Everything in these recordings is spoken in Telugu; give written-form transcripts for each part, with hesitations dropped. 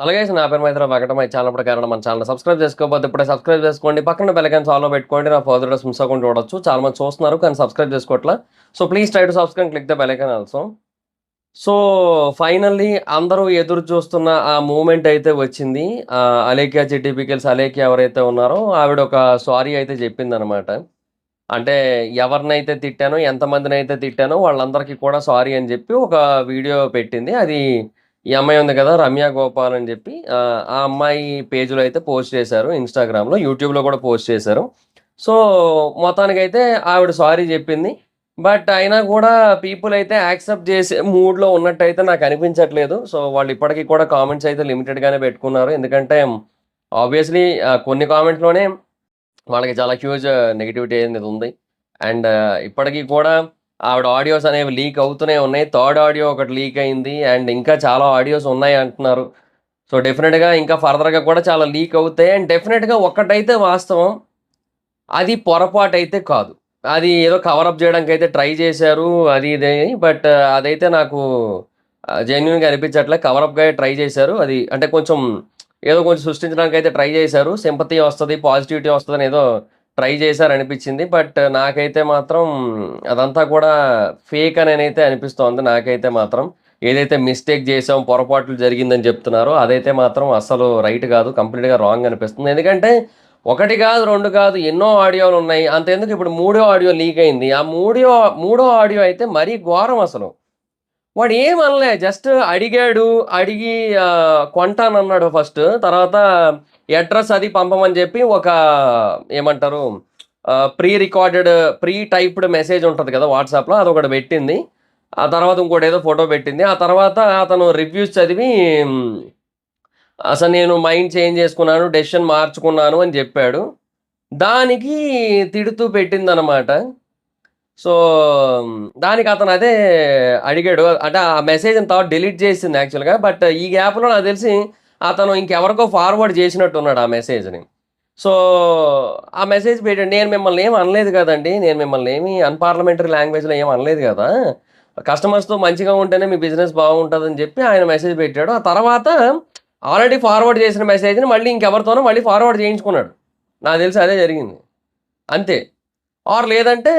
అలాగే నా పేరు మైత్ర వెంకటమై ఛానల్ ప్రకారం మన ఛానల్ సబ్స్క్రైబ్ చేసుకోకపోతే ఇప్పుడే సబ్స్క్రైబ్ చేసుకోండి. పక్కన బెల్ ఐకాన్ ఆల్‌లో పెట్టుకోండి. నా ఫర్దర్ వీడియోస్ మిస్ అవ్వకుండా చూడొచ్చు. చాలా మంది చూస్తున్నారు కానీ సబ్స్క్రైబ్ చేసుకోవట్ల. So please try to subscribe and click the bell icon also. So finally అందరూ ఎదురు చూస్తున్న ఆ మూమెంట్ అయితే వచ్చింది. 'అలేఖ్య చిట్టి పికిల్స్' అలేఖ్య ఎవరైతే ఉన్నారో ఆవిడ ఒక సారీ అయితే చెప్పిందనమాట. అంటే ఎవరినైతే తిట్టానో, ఎంతమందినైతే తిట్టానో వాళ్ళందరికీ కూడా సారీ అని జెప్పి ఒక వీడియో పెట్టింది. అది ఈ అమ్మాయి ఉంది కదా! రమ్య గోపాల్ అని జెప్పి ఆ అమ్మాయి పేజ్‌లో అయితే పోస్ట్ చేశారు ఇన్‌స్టాగ్రామ్‌లో, యూట్యూబ్‌లో కూడా పోస్ట్ చేశారు. సో, మొత్తానికైతే ఆవిడ సారీ జెప్పింది. బట్ అయినా గూడా పీపుల్ అయితే యాక్సెప్ట్ జేసే మూడ్‌లో ఉన్నట్టయితే నాకనిపించట్లేదు. సో, వాళ్ళు ఇప్పటికి కూడా కామెంట్స్ అయితే లిమిటెడ్‌గానే పెట్టుకున్నారు. ఎందుకంటే ఆబ్వియస్‌లీ కొన్ని కామెంట్‌లోనే వాళ్ళకి చాలా హ్యూజ్ నెగటివిటీ అనేది ఉంది. అండ్ ఇప్పటికి కూడా ఆవిడ ఆడియోస్ అనేవి లీక్ అవుతూనే ఉన్నాయి. థర్డ్ ఆడియో ఒకటి లీక్ అయింది. అండ్ ఇంకా చాలా ఆడియోస్ ఉన్నాయి అంటున్నారు. సో, డెఫినిట్‌గా ఇంకా ఫర్దర్‌గా కూడా చాలా లీక్ అవుతాయి. అండ్ డెఫినిట్‌గా ఒక్కటైతే వాస్తవం. అది పొరపాటైతే కాదు. అది ఏదో కవర్ అప్ జేయడానికైతే ట్రై జేశారు. అది ఇది అని. బట్ అదైతే నాకు జెన్యూన్‌గా అనిపించట్లే. కవర్ అప్‌గా ట్రై జేశారు. అది అంటే కొంచెం ఏదో కొంచెం సృష్టించడానికైతే ట్రై జేశారు. సింపతి వస్తది, పాజిటివిటీ వస్తదని ఏదో ట్రై జేశారనిపించింది. బట్ నాకైతే మాత్రం అదంతా కూడా ఫేక్ అననైతే అనిపిస్తోంది నాకైతే మాత్రం. ఏదైతే మిస్టేక్ జేసాం, పొరపాట్లు జరిగిందని జెప్తున్నారో అదైతే మాత్రం అస్సలు రైట్ గాదు. కంప్లీట్‌గా రాంగ్ అనిపిస్తుంది. ఎందుకంటే ఒకటి కాదు, 2 కాదు ఎన్నో ఆడియోలున్నాయి. అంతెందుకు ఇప్పుడు మూడో ఆడియో లీక్ అయింది. ఆ మూడో ఆడియో అయితే మరీ ఘోరం అసలు. వాడేమనలే. జస్ట్ అడిగాడు. అడిగి కొంటానన్నాడు ఫస్ట్. తర్వాత అడ్రెస్ అది పంపమని జెప్పి ఒక ఏమంటారు pre recorded, pre typed message ఉంటది కదా! వాట్సాప్‌లో అదొకటి పెట్టింది. ఆ తర్వాత ఇంకోటేదో ఫోటో పెట్టింది. ఆ తర్వాత అతను రివ్యూస్ చదివి అసలు నేను మైండ్ చేంజ్ చేసుకున్నాను. డెసిషన్ మార్చుకున్నాను అని జెప్పాడు. దానికి తిడుతూ పెట్టిందనమాట. సో, దానికి అతను అదే అడిగాడు. అంటే ఆ మెసేజ్‌ని తర్వాత డిలీట్ చేసింది యాక్చువల్‌గా. బట్ ఈ గ్యాప్‌లో నాకు తెలిసి అతను ఇంకెవరికో ఫార్వర్డ్ చేసినట్టున్నాడు ఆ మెసేజ్‌ని. సో, ఆ మెసేజ్ పెట్టాడు. నేను మిమ్మల్ని ఏమి అనలేదు కదండీ! నేను మిమ్మల్ని ఏమి అన్‌పార్లమెంటరీ లాంగ్వేజ్‌లో ఏమి అనలేదు గదా! కస్టమర్స్‌తో మంచిగా ఉంటేనే మీ బిజినెస్ బాగుంటదని చెప్పి ఆయన మెసేజ్ పెట్టాడు. ఆ తర్వాత ఆల్రెడీ ఫార్వర్డ్ చేసిన మెసేజ్‌ని మళ్ళీ ఇంకెవరితోనో మళ్ళీ ఫార్వర్డ్ చేయించుకున్నాడు. నాకు తెలిసి అదే జరిగింది. అంతే. ఆర్ లేదంటే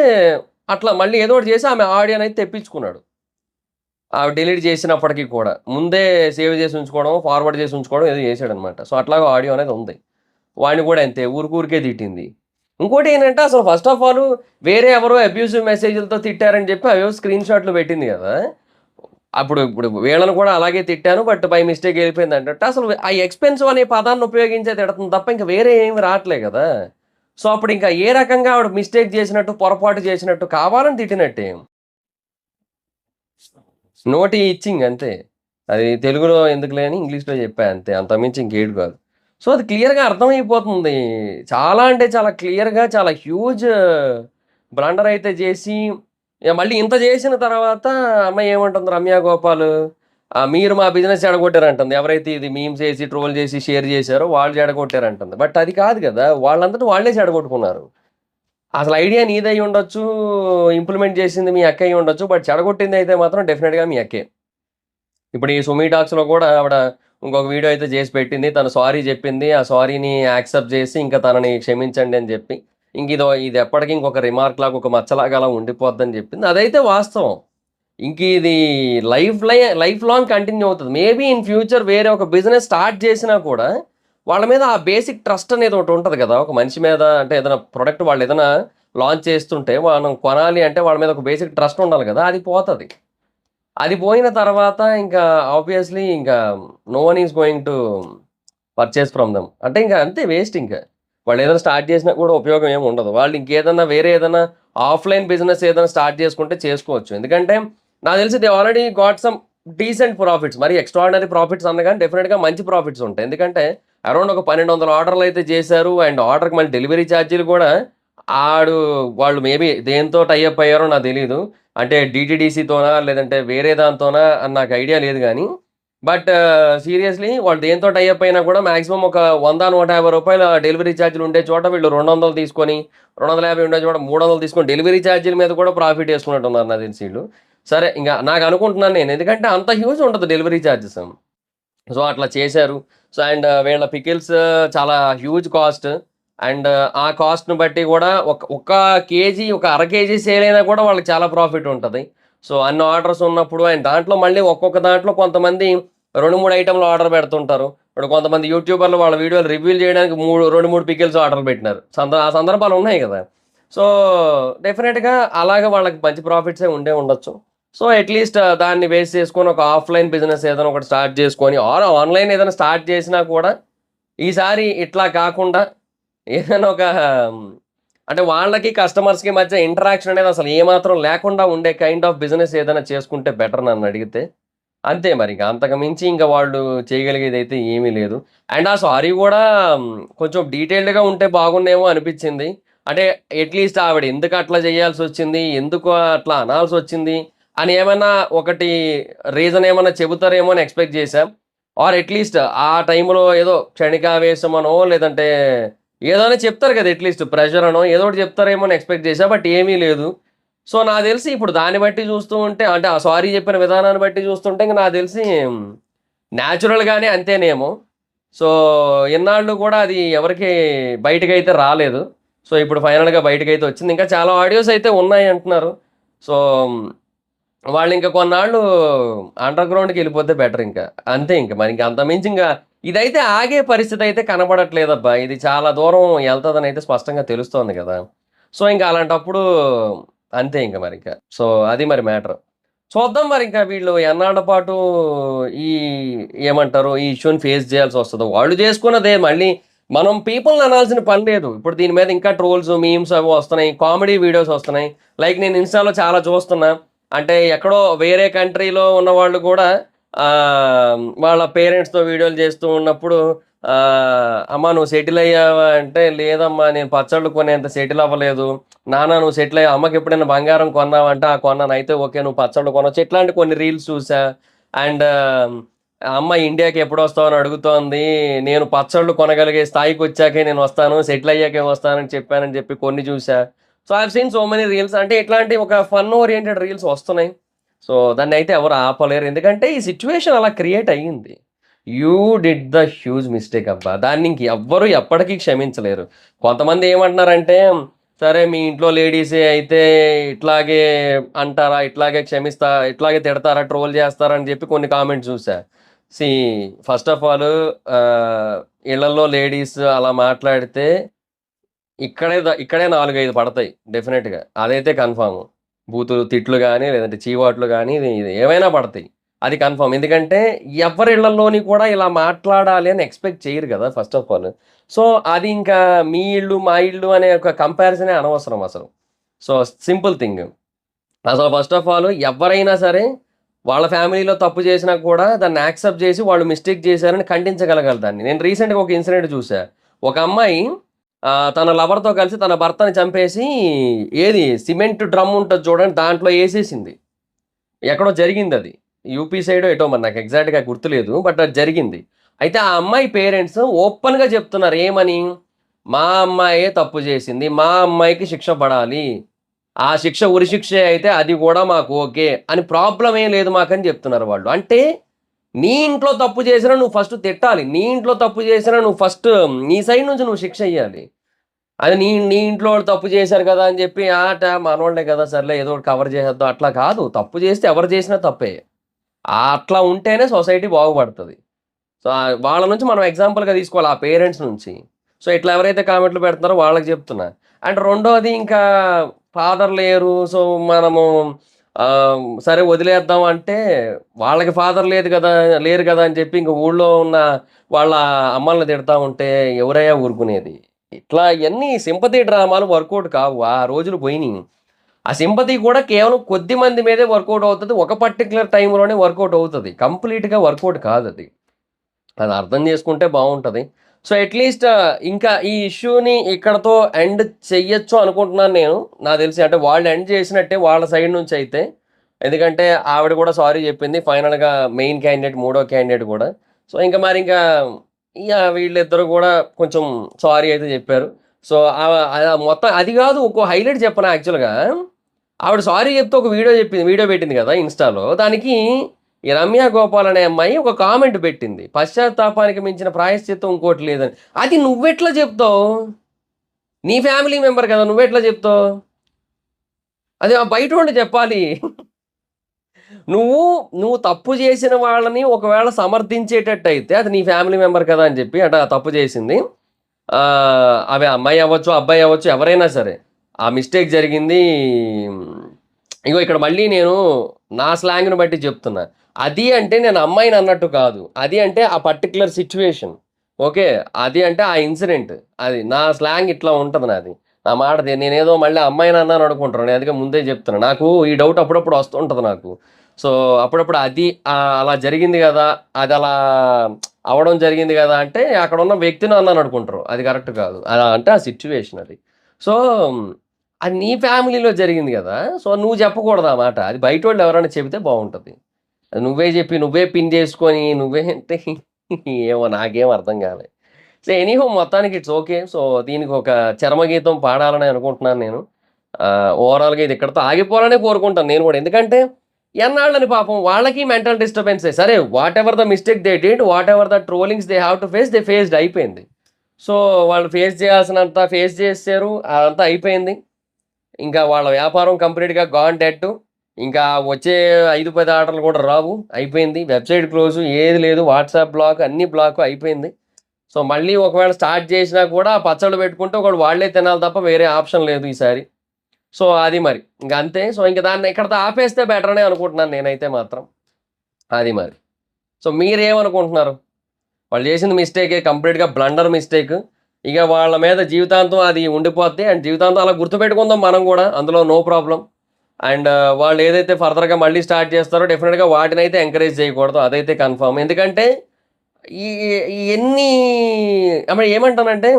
అట్లా మళ్ళీ ఏదో ఒకటి చేసి ఆమె ఆడియోనైతే తెప్పించుకున్నాడు. ఆవిడ డిలీట్ చేసినప్పటికి కూడా. ముందే సేవ్ చేసి ఉంచుకోవడం, ఫార్వర్డ్ చేసి ఉంచుకోవడం ఏదో చేశాడనమాట. సో, అట్లాగా ఆడియో అనేది ఉంది. వాడిని కూడా అంతే ఊరికే తిట్టింది. ఇంకోటేంటంటే అసలు ఫస్ట్ ఆఫ్ ఆల్ వేరే ఎవరో అబ్యూసివ్ మెసేజ్‌లతో తిట్టారని చెప్పి అవేవో స్క్రీన్ షాట్‌లు పెట్టింది గదా! ఇప్పుడు వీళ్ళని కూడా అలాగే తిట్టాను. బట్ బై మిస్టేక్ ఎళ్ళిపోయిందంటే అసలు ఆ ఎక్స్‌పెన్సివ్ అనే పదాన్ని ఉపయోగించే తిడతంది తప్ప ఇంక వేరే ఏమి రాట్లే గదా! సో, అప్పుడింక ఏ రకంగా ఆవిడ మిస్టేక్ చేసినట్టు, పొరపాటు చేసినట్టు కావాలని తిట్టినట్టే. నోటి ఇచ్చింగ్ అంతే. అది తెలుగులో ఎందుకులే అని ఇంగ్లీష్‌లో చెప్పా అంతే. అంతకు మించి ఇంకేటి కాదు. సో, అది క్లియర్‌గా అర్థమైపోతుంది. చాలా అంటే చాలా క్లియర్‌గా చాలా హ్యూజ్ బ్లండర్ అయితే చేసి మళ్ళీ ఇంత చేసిన తర్వాత అమ్మాయి ఏమంటుంది రమ్య గోపాల్, మీరు మా బిజినెస్ చెడగొట్టారంటుంది. ఎవరైతే ఇది మీమ్స్ ఏసి, ట్రోల్ చేసి, షేర్ చేశారో వాళ్ళు చెడగొట్టారంటుంది. బట్ అది కాదు గదా! వాళ్ళంతట వాళ్ళే చెడగొట్టుకున్నారు. అసలు ఐడియా నీదై ఉండొచ్చు. ఇంప్లిమెంట్ చేసింది మీ అక్కయ్య ఉండొచ్చు. బట్ చెడగొట్టిందయితే మాత్రం డెఫినిట్‌గా మీ అక్కే. ఇప్పుడు ఈ 'సుమి టాక్స్‌లో' కూడా ఆవిడ ఇంకొక వీడియో అయితే చేసి పెట్టింది. తను సారీ జెప్పింది. ఆ సారీని యాక్సెప్ట్ జేసి ఇంకా తనని క్షమించండి అని జెప్పి. ఇది ఎప్పటికి ఇంకొక రిమార్క్ లాగా, ఒక మచ్చలాగా అలా ఉండిపోద్దని జెప్పింది. అదైతే వాస్తవం. ఇంకిది లైఫ్ లాంగ్ కంటిన్యూ అవుతది. మేబీ ఇన్ ఫ్యూచర్ వేరే ఒక బిజినెస్ స్టార్ట్ చేసినా కూడా, వాళ్ళ మీద ఆ బేసిక్ ట్రస్ట్ అనేది ఒకటుంటది గదా! ఒక మనిషి మీద అంటే ఏదైనా ప్రొడక్ట్ వాళ్ళేదైనా లాంచ్ చేస్తుంటే మనం కొనాలి అంటే వాళ్ళ మీద ఒక బేసిక్ ట్రస్ట్ ఉండాలి గదా! అది పోతది. అది పోయిన తర్వాత ఇంకా ఆబ్వియస్‌లీ ఇంకా no one is going to purchase from them. అంటే ఇంక అంతే వేస్ట్ ఇంక. వాళ్ళేదైనా స్టార్ట్ చేసినా కూడా ఉపయోగం ఏమి ఉండదు. వాళ్ళు ఇంకేదన్నా వేరే ఏదన్నా ఆఫ్‌లైన్ బిజినెస్ ఏదైనా స్టార్ట్ చేసుకుంటే చేసుకోవచ్చు. ఎందుకంటే నాకు తెలిసి they already got some decent profits. మరి ఎక్స్ట్రార్డినరీ ప్రాఫిట్స్ అనగాని డెఫినిట్‌గా మంచి ప్రాఫిట్స్ ఉంటాయి. ఎందుకంటే అరౌండ్ ఒక 1200 ఆర్డర్‌లయితే చేశారు. అండ్ ఆర్డర్‌కి మళ్ళీ డెలివరీ చార్జీలు కూడా ఆడు వాళ్ళు మేబీ దేనితో టై అప్ అయ్యారో నాకు తెలీదు. అంటే డీటీడీసీతోనా? లేదంటే వేరే దాంతోనా? అని నాకు ఐడియా లేదు గానీ, బట్ సీరియస్‌లీ వాళ్ళు దేనితో టై అప్ అయినా కూడా మాక్సిమం ఒక రూ. 100, రూ. 150 డెలివరీ చార్జ్‌లు ఉండే చోట వీళ్ళు 200 తీసుకొని, 250 ఉండే చోట 300 తీసుకొని డెలివరీ చార్జీల మీద కూడా ప్రాఫిట్ చేసుకున్నట్టున్నారు నాకు తెలిసి ఈళ్ళు. సరే ఇంగ నాకు అనుకుంటున్నాను నేను. ఎందుకంటే అంత హ్యూజ్ ఉంటది డెలివరీ చార్జెస్. సో, అట్లా చేశారు. సో, అండ్ వీళ్ళ పికిల్స్ చాలా హ్యూజ్ కాస్ట్. అండ్ ఆ కాస్ట్‌ని బట్టి గూడా ఒక కేజీ, ఒక అర కేజీ సేల్ అయినా కూడా వాళ్ళకి చాలా ప్రాఫిట్ ఉంటది. సో, అన్ని ఆర్డర్స్ ఉన్నప్పుడు అండ్ దాంట్లో మళ్ళీ ఒక్కొక్క దాంట్లో కొంతమంది 2, 3 ఐటెమ్‌లు ఆర్డర్ పెడుతుంటారు. ఇప్పుడు కొంతమంది యూట్యూబర్‌లు వాళ్ళ వీడియోలు రివ్యూలు చేయడానికి 2, 3 పికిల్స్ ఆర్డర్ పెట్టినారు. ఆ సందర్భాలు ఉన్నాయి గదా! సో, డెఫినిట్‌గా అలాగా వాళ్ళకి మంచి ప్రాఫిట్సే ఉండే ఉండొచ్చు. సో, అట్‌లీస్ట్ దాన్ని బేస్ చేసుకొని ఒక ఆఫ్‌లైన్ బిజినెస్ ఏదైనా ఒకటి స్టార్ట్ చేసుకొని ఆర్ ఆన్‌లైన్ ఏదైనా స్టార్ట్ చేసినా కూడా ఈసారి ఇట్లా కాకుండా ఏదైనా ఒక అంటే వాళ్ళకి కస్టమర్స్‌కి మధ్య ఇంటరాక్షన్ అనేది అసలు ఏమాత్రం లేకుండా ఉండే కైండ్ ఆఫ్ బిజినెస్ ఏదైనా చేసుకుంటే బెటర్ నన్నడిగితే. అంతే మరింక. అంతకు మించి ఇంక వాళ్ళు చేయగలిగేదైతే ఏమీ లేదు. అండ్ ఆ సారీ గూడా కొంచెం డీటెయిల్డ్‌గా ఉంటే బాగున్నేమో అనిపిచ్చింది. అంటే అట్‌లీస్ట్ ఆవిడ ఎందుకు అట్లా చేయాల్సొచ్చింది? ఎందుకు అట్లా అనాల్సొచ్చింది? అని ఏమన్నా ఒకటి రీజన్ ఏమన్నా చెబుతారేమో అని ఎక్స్‌పెక్ట్ చేశాం. ఆర్ అట్‌లీస్ట్ ఆ టైంలో ఏదో క్షణికావేశమనో లేదంటే ఏదోని చెప్తారు కదా! అట్‌లీస్ట్ ప్రెషర్ అనో ఏదో ఒకటి చెప్తారేమో అని ఎక్స్‌పెక్ట్ చేశా. బట్ ఏమీ లేదు. సో, నాకు తెలిసి ఇప్పుడు దాన్ని బట్టి చూస్తూ ఉంటే అంటే ఆ సారీ చెప్పిన విధానాన్ని బట్టి చూస్తుంటే ఇంక నాకు తెలిసి నేచురల్‌గానే అంతేనేమో. సో, ఇన్నాళ్ళు కూడా అది ఎవరికీ బయటికైతే రాలేదు. సో, ఇప్పుడు ఫైనల్‌గా బయటికైతే వచ్చింది. ఇంకా చాలా ఆడియోస్ అయితే ఉన్నాయి అంటున్నారు. సో, వాళ్ళింక కొన్నాళ్ళు అండర్ గ్రౌండ్‌కెళ్ళిపోతే బెటర్ ఇంక. అంతే ఇంక. మరింక అంతకు మించి ఇంగ ఇదైతే ఆగే పరిస్థితయితే కనపడట్లేదబ్బా! ఇది చాలా దూరం ఎళ్తదనైతే స్పష్టంగా తెలుస్తోంది గదా! సో, ఇంక అలాంటప్పుడు అంతే ఇంక మరింక. సో, అది మరి మ్యాటర్. చూద్దాం మరింక వీళ్ళు ఎన్నాళ్ళ పాటు ఈ ఏమంటారు? ఈ ఇష్యూని ఫేస్ జేయాల్సొస్తదో. వాళ్ళు జేసుకున్నదే మళ్ళీ మనం పీపుల్‌ని అనాల్సిన పని లేదు. ఇప్పుడు దీని మీద ఇంకా ట్రోల్స్, మీమ్స్ అవి వస్తున్నాయి. కామెడీ వీడియోస్ వస్తున్నాయి. లైక్ నేను ఇన్‌స్టాలో చాలా చూస్తున్నా. అంటే ఎక్కడో వేరే కంట్రీలో ఉన్నవాళ్ళు గూడా వాళ్ళ పేరెంట్స్‌తో వీడియోలు చేస్తూ ఉన్నప్పుడు "అమ్మ నువ్వు సెటిల్ అయ్యావా?" అంటే, "లేదమ్మా నేను పచ్చళ్ళు కొనేంత సెటిల్ అవ్వలేదు." "నాన్న నువ్వు సెటిల్ అయ్యావా? అమ్మకి ఎప్పుడైనా బంగారం కొన్నావా?" అంటే, "ఆ! కొన్నాను." "అయితే ఓకే. నువ్వు పచ్చళ్ళు కొనొచ్చు." ఇట్లాంటి కొన్ని రీల్స్ చూసా. అండ్ అమ్మ ఇండియాకి ఎప్పుడొస్తావు అని అడుగుతోంది. నేను పచ్చళ్ళు కొనగలిగే స్థాయికొచ్చాకే నేనొస్తాను. సెటిల్ అయ్యాకే వస్తానని చెప్పానని చెప్పి కొన్ని చూసా. So, I have seen so many reels. అంటే ఇట్లాంటి ఒక ఫన్ ఓరియెంటెడ్ రీల్స్ వస్తున్నాయి. సో, దాన్నైతే ఎవరు ఆపలేరు. ఎందుకంటే ఈ సిట్యుయేషన్ అలా క్రియేట్ అయ్యింది. You did the huge mistake అబ్బా! దాన్నింక ఎవ్వరు ఎప్పటికీ క్షమించలేరు. కొంతమంది ఏమంటున్నారంటే, సరే మీ ఇంట్లో లేడీసే అయితే ఇట్లాగే అంటారా? ఇట్లాగే తిడతారా? ట్రోల్ చేస్తారా? అని చెప్పి కొన్ని కామెంట్స్ చూసా. సీ ఫస్ట్ ఆఫ్ ఆల్ ఆహ్, ఇళ్ళల్లో లేడీస్ అలా మాట్లాడితే ఇక్కడే 4, 5 పడతాయి డెఫినెట్‌గా. అదైతే కన్ఫర్మ్. బూతులు, తిట్లు గాని, లేదంటే చీవాట్లు గాని ఇది ఏవైనా పడతాయి. అది కన్ఫర్మ్. ఎందుకంటే ఎవరి ఇళ్ళల్లోని కూడా ఇలా మాట్లాడాలి అని ఎక్స్‌పెక్ట్ చేయరు గదా! First of all. సో, అది ఇంకా మీ ఇల్లు, మా ఇల్లు అనే ఒక కంపారిజనే అనవసరం అసలు. So, simple thing. అసలు ఫస్ట్ ఆఫ్ ఆల్ ఎవ్వరైనా సరే వాళ్ళ ఫ్యామిలీలో తప్పు చేసినా కూడా దాన్ని యాక్సెప్ట్ చేసి వాళ్ళు మిస్టేక్ చేశారని ఖండించగలగాలి దాన్ని. నేను రీసెంట్‌గా ఒక ఇన్సిడెంట్ చూసా. ఒక అమ్మాయి తన లవర్‌తో కలిసి తన భర్తని చంపేసి సిమెంట్ డ్రమ్ ఉంటది చూడండి దాంట్లో ఏసేసింది. ఎక్కడో జరిగిందది. యూపీ సైడో ఎటో మరి నాకు ఎగ్జాక్ట్‌గా గుర్తులేదు. బట్ అది జరిగింది. అయితే ఆ అమ్మాయి పేరెంట్స్ ఓపెన్‌గా చెప్తున్నారు ఏమని? "మా అమ్మాయే తప్పు చేసింది. మా అమ్మాయికి శిక్ష పడాలి. ఆ శిక్ష ఉరి శిక్షే అయితే అది గూడా మాకు ఓకే. అని ప్రాబ్లమ్ ఏం లేదు మాకని చెప్తున్నారు వాళ్ళు. అంటే నీ ఇంట్లో తప్పు చేసినా నువ్వు ఫస్ట్ తిట్టాలి. నీ ఇంట్లో తప్పు చేసినా నువ్వు ఫస్ట్ నీ సైడ్ నుంచి నువ్వు శిక్ష ఎయ్యాలి. అది నీ నీ ఇంట్లో వాళ్ళు తప్పు చేశారు కదా! అని చెప్పి మనోళ్ళే కదా! సర్లే ఏదో ఒకటి కవర్ చేసేద్దాం అట్లా కాదు. తప్పు చేస్తే ఎవరు చేసినా తప్పే. అట్లా ఉంటేనే సొసైటీ బాగుపడతది. సో, వాళ్ళ నుంచి మనం ఎగ్జాంపుల్‌గా తీసుకోవాలి ఆ పేరెంట్స్ నుంచి. సో, ఇట్లా ఎవరైతే కామెంట్‌లు పెడుతున్నారో వాళ్ళకి చెప్తున్నా. అండ్ రెండోది ఇంకా ఫాదర్ లేరు. సో, మనము సరే వదిలేద్దాం అంటే వాళ్ళకి ఫాదర్ లేరు గదా! అని చెప్పి ఇంక ఊళ్ళో ఉన్న వాళ్ళ అమ్మల్ని తిడతా ఉంటే ఎవరయ్యా ఊరుకునేది? ఇట్లా ఇయన్నీ సింపతి డ్రామాలు వర్కౌట్ కావు. ఆ రోజులు పోయినియి. ఆ సింపతి కూడా కేవలం కొద్ది మంది మీదే వర్కౌట్ అవుతది. ఒక పర్టిక్యులర్ టైమ్‌లోనే వర్కౌట్ అవుతది. కంప్లీట్‌గా వర్కౌట్ కాదది. అది అర్థం చేసుకుంటే బావుంటది. సో, అట్‌లీస్ట్ ఇంకా ఈ ఇష్యూని ఇక్కడితో ఎండ్ చెయ్యొచ్చు అనుకుంటున్నాను నేను. నాకు తెలిసి అంటే వాళ్ళు ఎండ్ చేసినట్టే వాళ్ళ సైడ్ నుంచయితే. ఎందుకంటే ఆవిడ కూడా సారీ చెప్పింది. ఫైనల్‌గా మెయిన్ క్యాండిడేట్ మూడో క్యాండిడేట్ గూడా. సో, ఇంక మరింకా వీళ్ళిద్దరూ గూడా కొంచెం సారీ అయితే చెప్పారు. సో, మొత్తం అది గాదు ఇంకో హైలైట్ చెప్పనా యాక్చువల్‌గా. ఆవిడ సారీ చెప్తూ ఒక వీడియో పెట్టింది గదా! ఇన్‌స్టాలో. దానికి ఈ రమ్య గోపాల్ అనే అమ్మాయి ఒక కామెంట్ పెట్టింది, పశ్చాత్తాపానికి మించిన ప్రాయశ్చిత్తం ఇంకోటి లేదని. అది నువ్వెట్లా చెప్తావు? నీ ఫ్యామిలీ మెంబర్ కదా, నువ్వెట్లా చెప్తావు? అది ఆ బయటోళ్ళు చెప్పాలి. నువ్వు నువ్వు తప్పు చేసిన వాళ్ళని ఒకవేళ సమర్థించేటట్టయితే అది నీ ఫ్యామిలీ మెంబర్ కదా అని చెప్పి, అట తప్పు చేసింది. అవి అమ్మాయి అవ్వచ్చు, అబ్బాయి అవ్వచ్చు, ఎవరైనా సరే. ఆ మిస్టేక్ జరిగింది. ఇగో ఇక్కడ మళ్ళీ నేను నా స్లాంగ్‌ని బట్టి చెప్తున్నా. అది అంటే నేను అమ్మాయిని అన్నట్టు కాదు. అది అంటే ఆ పర్టిక్యులర్ సిట్యుయేషన్. ఓకే. అది అంటే ఆ ఇన్సిడెంట్. అది నా స్లాంగ్ ఇట్లా ఉంటది నాది. నా మాట నేనేదో మళ్ళీ అమ్మాయిని అన్నాను అనుకుంటారు. నేను అందుకే ముందే చెప్తున్నా. నాకు ఈ డౌట్ అప్పుడప్పుడు వస్తుంటది నాకు. సో, అప్పుడప్పుడు అది అలా జరిగింది గదా! అదలా అవ్వడం జరిగింది గదా! అంటే అక్కడున్న వ్యక్తిని అన్నాను అనుకుంటారు. అది కరెక్ట్ కాదు. అలా అంటే ఆ సిట్యుయేషన్ అది. సో, అది నీ ఫ్యామిలీలో జరిగింది గదా! సో, నువ్వు చెప్పకూడదు ఆ మాట. అది బయటోళ్ళు ఎవరైనా చెబితే బావుంటది. అది నువ్వే జెప్పి, నువ్వే పిన్ చేసుకొని, నువ్వే అంటే ఏమో నాకేం అర్థం కాలే. సో, ఎనీహౌ మొత్తానికి ఇట్స్ ఓకే. సో, దీనికి ఒక చరమగీతం పాడాలని అనుకుంటున్నాను నేను. ఓవరాల్‌గా ఇది ఇక్కడితో ఆగిపోవాలనే కోరుకుంటాను నేను గూడా. ఎందుకంటే ఎన్నాళ్ళని పాపం వాళ్ళకి మెంటల్ డిస్టర్బెన్సే. సరే what ever the mistake they did, what ever the trollings they have to face, they faced అయిపోయింది. సో, వాళ్ళు ఫేస్ చేయాల్సినంత ఫేస్ చేసేసారు. అదంతా అయిపోయింది. ఇంకా వాళ్ళ వ్యాపారం కంప్లీట్‌గా గాన్ డెడ్. ఇంకా వచ్చే 5, 10 ఆర్డర్‌లు కూడా రావు. అయిపోయింది. వెబ్‌సైట్ క్లోజు ఏది లేదు. వాట్సాప్ బ్లాక్ అన్నీ బ్లాక్ అయిపోయింది. సో, మళ్ళీ ఒకవేళ స్టార్ట్ చేసినా కూడా పచ్చళ్ళు పెట్టుకుంటే ఒకళ్ళు వాళ్ళే తినాలి తప్ప వేరే ఆప్షన్ లేదు ఈసారి. సో, అది మరి. ఇంక అంతే. సో, ఇంక దాన్ని ఇక్కడితో ఆపేస్తే బెటర్ అనే అనుకుంటున్నాను నేనైతే మాత్రం. అది మరి. సో, మీరేమనుకుంటున్నారు? వాళ్ళు చేసింది మిస్టేకే. కంప్లీట్‌గా బ్లండర్ మిస్టేక్. ఇక వాళ్ళ మీద జీవితాంతం అది ఉండిపోద్ది. అండ్ జీవితాంతం అలా గుర్తుపెట్టుకుందాం మనం గూడా. అందులో నో ప్రాబ్లమ్. అండ్ వాళ్ళు ఏదైతే ఫర్దర్‌గా మళ్ళీ స్టార్ట్ చేస్తారో డెఫినిట్‌గా వాటినైతే ఎంకరేజ్ చేయకూడదు. అదైతే కన్ఫర్మ్. ఎందుకంటే ఈ ఇయన్నీ ఏమంటానంటే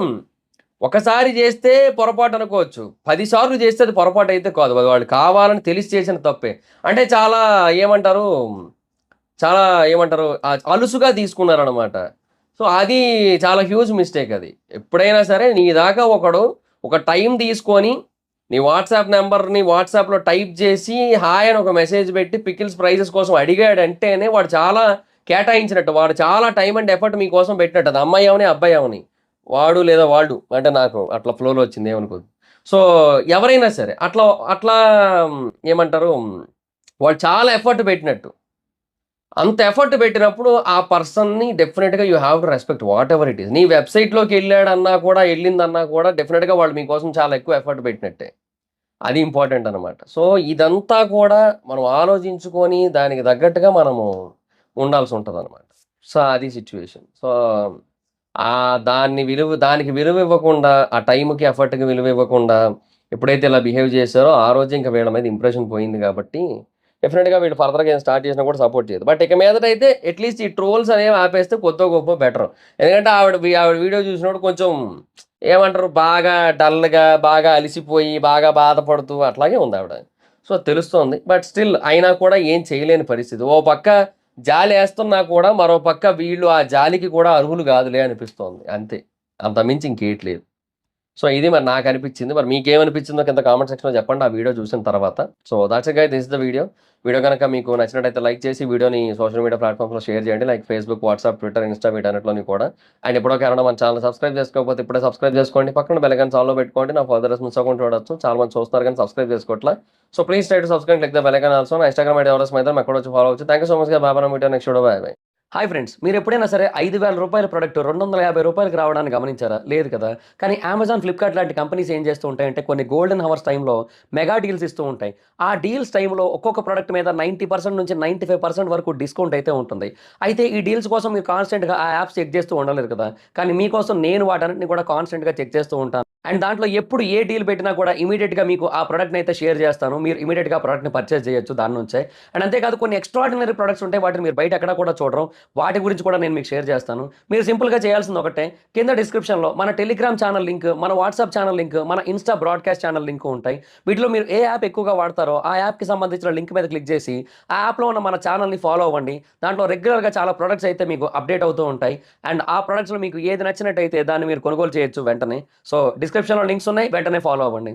ఒకసారి చేస్తే పొరపాటు అనుకోవచ్చు. 10 సార్లు చేస్తే అది పొరపాటయితే కాదు. అది వాళ్ళు కావాలని తెలిసి చేసిన తప్పే. అంటే చాలా ఏమంటారు? చాలా ఏమంటారు? అలుసుగా తీసుకున్నారనమాట. సో, అది చాలా హ్యూజ్ మిస్టేక్ అది. ఎప్పుడైనా సరే నీ దాకా ఒకడు ఒక టైం తీసుకొని నీ వాట్సాప్ నంబర్‌ని వాట్సాప్‌లో టైప్ చేసి హాయ్ అని ఒక మెసేజ్ పెట్టి పికిల్స్ ప్రైజెస్ కోసం అడిగాడంటేనే వాడు చాలా కేటాయించినట్టు. వాడు చాలా టైమ్ అండ్ ఎఫర్ట్ మీకోసం పెట్టినట్టు. అది అమ్మాయి అవని, అబ్బాయి అవని. వాడు లేదా వాళ్ళు. అంటే నాకు అట్లా ఫ్లోలో వచ్చింది ఏమనుకోద్దు. సో, ఎవరైనా సరే అట్లా అట్లా ఏమంటారు? వాళ్ళు చాలా ఎఫర్ట్ పెట్టినట్టు. అంత ఎఫర్ట్ పెట్టినప్పుడు ఆ పర్సన్‌ని డెఫినిట్‌గా you have to respect what ever it is. నీ వెబ్‌సైట్‌లోకెళ్ళాడన్నా కూడా, ఎళ్ళిందన్నా కూడా డెఫినిట్‌గా వాళ్ళు మీకోసం చాలా ఎక్కువ ఎఫర్ట్ పెట్టినట్టే. అది ఇంపార్టెంట్ అనమాట. సో, ఇదంతా కూడా మనం ఆలోచించుకొని దానికి తగ్గట్టుగా మనము ఉండాల్సుంటదనమాట. సో, అది సిట్యుయేషన్. సో, దానికి విలువ ఇవ్వకుండా, ఆ టైంకి, ఎఫర్ట్‌కి విలువ ఇవ్వకుండా ఎప్పుడైతే ఇలా బిహేవ్ చేశారో ఆ రోజే ఇంక వీళ్ళ మీద ఇంప్రెషన్ పోయింది కాబట్టి డెఫినిట్‌గా వీళ్ళు ఫర్దర్‌గా ఏం స్టార్ట్ చేసినా కూడా సపోర్ట్ చేయదు. బట్ ఇక మీదటైతే అట్‌లీస్ట్ ఈ ట్రోల్స్ అనేవి ఆపేస్తే కొద్దో గొప్పో బెటర్. ఎందుకంటే ఆవిడ వీడియో చూసినప్పుడు కొంచెం ఏమంటారు బాగా డల్‌గా, బాగా అలిసిపోయి, బాగా బాధపడుతూ అట్లాగే ఉంది ఆవిడ. సో, తెలుస్తోంది. బట్ స్టిల్ అయినా కూడా ఏం చేయలేని పరిస్థితి. ఓ పక్క జాలేస్తున్నా కూడా మరో పక్క వీళ్ళు ఆ జాలికి కూడా అర్హులు కాదులే అనిపిస్తోంది. అంతే. అంతకు మించి ఇంకేటి లేదు. సో, ఇది మరి నాకనిపిచ్చింది. మరి మీకేమనిపిచ్చిందో కింద కామెంట్ సెక్షన్‌లో చెప్పండి ఆ వీడియో చూసిన తర్వాత. So, that's it guys. This is the video. Video గనక మీకు నచ్చినట్టయితే లైక్ చేసి వీడియోని సోషల్ మీడియా ప్లాట్‌ఫామ్స్‌లో షేర్ చేయండి. Like Facebook, WhatsApp, Twitter, Insta వీటన్నిటిలోని కూడా. అండ్ ఎప్పటివరకు ఎవరైనా మన ఛానెల్‌ని సబ్స్క్రైబ్ చేసుకోకపోతే ఇప్పుడే సబ్స్క్రైబ్ చేసుకోండి. పక్కన బెల్ ఐకాన్ ఆల్‌లో పెట్టుకోండి. నా ఫర్దర్ మిస్ అవ్వకుండా చూడొచ్చు. చాలా మంది చూస్తున్నారు కానీ సబ్స్క్రైబ్ చేసుకోవట్ల. So, please try to subscribe, click the bell icon also. నా ఇన్‌స్టాగ్రామ్ ఐడీ ఎవరైనా అయితే అక్కడొచ్చి ఫాలో అవ్వచ్చు. థాంక్ యూ సో మచ్‌గా. Bye bye. Meet next video. Bye bye. Hi friends, మీరెప్పుడైనా సరే రూ. 5,000 ప్రొడక్ట్ రూ. 250కి రావడాన్ని గమనించారా? లేదు కదా! కానీ అమెజాన్, ఫ్లిప్‌కార్ట్ లాంటి కంపెనీస్ ఏం చేస్తూ ఉంటాయంటే కొన్ని గోల్డెన్ హవర్స్ టైమ్‌లో మెగా డీల్స్ ఇస్తూ ఉంటాయి. ఆ డీల్స్ టైమ్‌లో ఒక్కొక్క ప్రొడక్ట్ మీద 90% నుంచి 95% వరకు డిస్కౌంట్ అయితే ఉంటుంది. అయితే ఈ డీల్స్ కోసం మీరు కాన్స్టెంట్‌గా ఆ యాప్స్ చెక్ చేస్తూ ఉండలేరు కదా! కానీ మీకోసం నేను వాటన్నిటిని కూడా కాన్స్టెంట్‌గా చెక్ చేస్తూ ఉంటాను. అండ్ దాంట్లో ఎప్పుడు ఏ డీల్ పెట్టినా కూడా ఇమ్మీడియేట్‌గా మీకు ఆ ప్రొడక్ట్‌ని అయితే షేర్ చేస్తాను. మీరు ఇమ్మీడియేట్‌గా ఆ ప్రొడక్ట్‌ని పర్చేజ్ చేయొచ్చు దాని నుంచే. అండ్ అంతేకాదు కొన్ని ఎక్స్ట్రార్డినరీ ప్రొడక్ట్స్ ఉంటాయి. వాటిని మీరు బయట ఎక్కడా కూడా చూడరు. వాటి గురించి కూడా నేను మీకు షేర్ చేస్తాను. మీరు సింపుల్‌గా చేయాల్సింది ఒకటే, కింద డిస్క్రిప్షన్‌లో మన టెలిగ్రామ్ ఛానల్ లింక్, మన వాట్సాప్ ఛానల్ లింక్, మన ఇన్‌స్టా బ్రాడ్‌కాస్ట్ ఛానల్ లింక్ ఉంటాయి. వీటిలో మీరు ఏ యాప్ ఎక్కువగా వాడతారో ఆ యాప్‌కి సంబంధించిన లింక్ మీద క్లిక్ చేసి ఆ యాప్‌లో ఉన్న మన ఛానల్‌ని ఫాలో అవ్వండి. దాంట్లో రెగ్యులర్‌గా చాలా ప్రొడక్ట్స్ అయితే మీకు అప్డేట్ అవుతూ ఉంటాయి. అండ్ ఆ ప్రొడక్ట్స్‌లో మీకు ఏది నచ్చినట్టయితే దాన్ని మీరు కొనుగోలు చేయొచ్చు వెంటనే. సో, డిస్క్రిప్షన్‌లో లింక్స్ ఉన్నాయి. వెంటనే ఫాలో అవ్వండి.